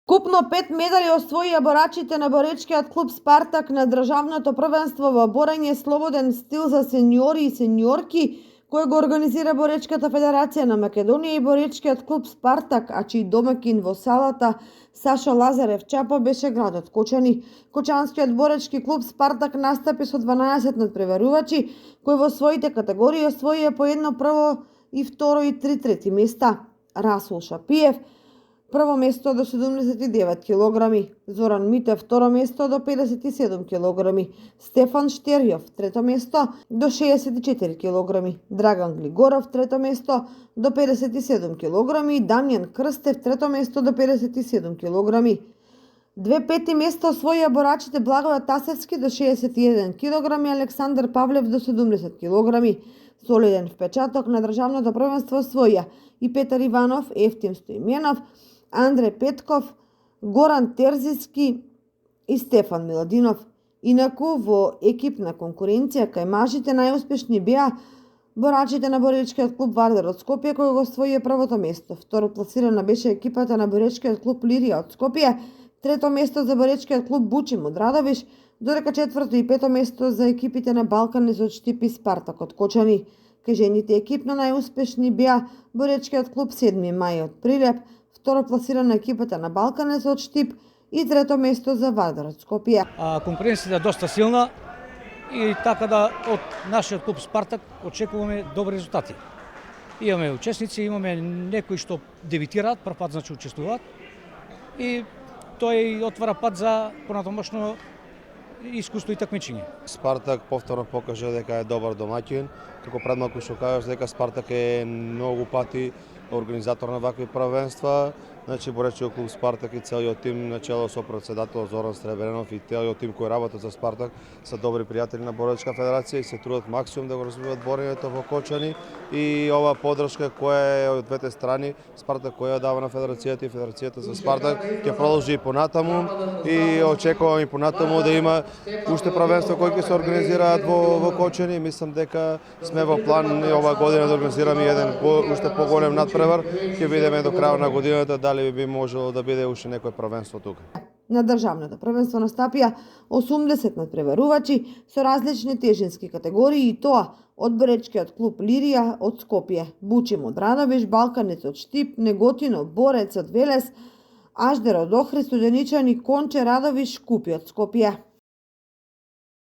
Купно 5 медали освоија борачите на боречкиот клуб Спартак на државното првенство во борење слободен стил за сениори и сениорки, кој го организира Боречката федерација на Македонија и боречкиот клуб Спартак, а чиј домакин во салата Сашо Лазарев Чапо беше градот Кочани. Кочанскиот боречки клуб Спартак настапи со 12 надпреварувачи, кои во своите категории освоија по едно прво и второ и три трети места. Расул Шапиев прво место до 79 килограми, Зоран Митев второ место до 57 килограми, Стефан Штерјов трето место до 64 килограми, Драган Глигоров трето место до 57 килограми и Дамјан Крстев трето место до 57 килограми. Две пети место освоија борачите Благоје Тасевски до 61 килограми, Александар Павлев до 70 килограми. Солиден впечаток на државното првенство освоја и Петар Иванов, Ефтим Стоименов, Андре Петков, Горан Терзиски и Стефан Миладинов. Инаку во екипна конкуренција кај мажите најуспешни беа борачите на боречкиот клуб Вардар од Скопје, кој го освоија првото место. Второ пласирана беше екипата на боречкиот клуб Лирија од Скопје, трето место за боречкиот клуб Бучим од Радовиш, додека четврто и пето место за екипите на Балканец од Штип и Спартак од Кочани. Кај жените екипно најуспешни беа боречкиот клуб 7 мај од Прилеп, второ пласирана екипата на Балканец од Штип и трето место за Вардар од Скопје. Конкуренцијата е доста силна и така да од нашиот клуб Спартак очекуваме добри резултати. Имаме учесници, имаме некои што дебитираат, прв пат значи учествуваат и тој отвара пат за понатамошно искуство и такмичење. Спартак повторно покажа дека е добар домаќин, како пред малку што кажаш дека Спартак е многу пати организатор на вакви првенства. Значи боречкиот клуб Спартак и целиот тим начело со претседател Зоран Сребренов и целиот тим кој работи за Спартак се добри пријатели на Боречка федерација и се трудат максимум да го развиваат борењето во Кочани и ова поддршка која е од двете страни, Спартак која дава на федерацијата и федерацијата за Спартак ќе продолжи и понатаму и очекувам и понатаму да има уште првенства кои ќе се организираат во Кочани. Мислам дека сме во план и оваа година да организираме еден уште поголем надпревар. Ќе видиме до крајот на годината дали би можело да биде уште некој првенство тука. На државното првенство настапија 80 надпреварувачи со различни тежински категории и тоа од боречкиот клуб Лирија од Скопје, Бучим од Радовиш, Балканец од Штип, Неготино, Борец од Велес, Аждер од Охрид, Студеничани, Конче, Радовиш, Купи од Скопје.